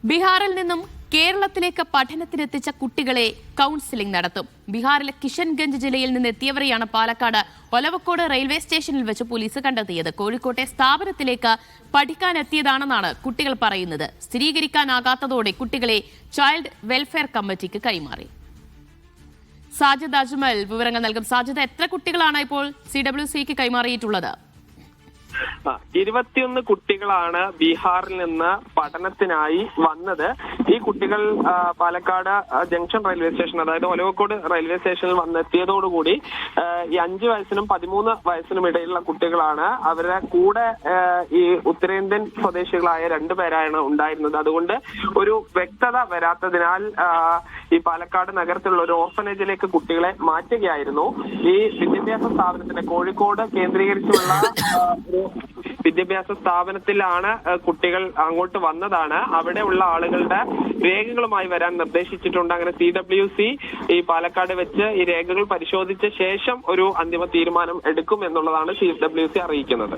ബീഹാറിൽ നിന്നും കേരളത്തിലേക്ക് പഠനത്തിനെത്തിച്ച കുട്ടികളെ കൗൺസിലിംഗ് നടത്തും. ബീഹാറിലെ കിഷൻഗഞ്ച് ജില്ലയിൽ നിന്ന് എത്തിയവരെയാണ് പാലക്കാട് ഒലവക്കോട് റെയിൽവേ സ്റ്റേഷനിൽ വെച്ച് പോലീസ് കണ്ടെത്തിയത്. കോഴിക്കോട്ടെ സ്ഥാപനത്തിലേക്ക് പഠിക്കാനെത്തിയതാണെന്നാണ് കുട്ടികൾ പറയുന്നത്. സ്ഥിരീകരിക്കാനാകാത്തതോടെ കുട്ടികളെ ചൈൽഡ് വെൽഫെയർ കമ്മിറ്റിക്ക് കൈമാറി. സാജിദ് അജ്മൽ വിവരങ്ങൾ നൽകും. സാജിദ്, എത്ര കുട്ടികളാണ് ഇപ്പോൾ CWCക്ക് കൈമാറിയിട്ടുള്ളത്? 21 കുട്ടികളാണ് ബീഹാറിൽ നിന്ന് പഠനത്തിനായി വന്നത്. ഈ കുട്ടികൾ പാലക്കാട് ജംഗ്ഷൻ റെയിൽവേ സ്റ്റേഷൻ, അതായത് ഒലവക്കോട് റെയിൽവേ സ്റ്റേഷനിൽ വന്നെത്തിയതോടുകൂടി ഈ 5 വയസ്സിനും 13 വയസ്സിനും ഇടയിലുള്ള കുട്ടികളാണ്. അവരുടെ കൂടെ ഈ ഉത്തരേന്ത്യൻ സ്വദേശികളായ 2 പേരാണ് ഉണ്ടായിരുന്നത്. അതുകൊണ്ട് ഒരു വ്യക്തത വരാത്തതിനാൽ ഈ പാലക്കാട് നഗരത്തിലുള്ള ഒരു ഓർഫനേജിലേക്ക് കുട്ടികളെ മാറ്റുകയായിരുന്നു. ഈ വിദ്യാഭ്യാസ സ്ഥാപനത്തിന്റെ കോഴിക്കോട് കേന്ദ്രീകരിച്ചുള്ള വിദ്യാഭ്യാസ സ്ഥാപനത്തിലാണ് കുട്ടികൾ അങ്ങോട്ട് വന്നതാണ്. അവിടെയുള്ള ആളുകളുടെ രേഖകളുമായി വരാൻ നിർദ്ദേശിച്ചിട്ടുണ്ട്. അങ്ങനെ CWC ഈ പാലക്കാട് വെച്ച് ഈ രേഖകൾ പരിശോധിച്ച ശേഷം ഒരു അന്തിമ തീരുമാനം എടുക്കും എന്നുള്ളതാണ് CWC അറിയിക്കുന്നത്.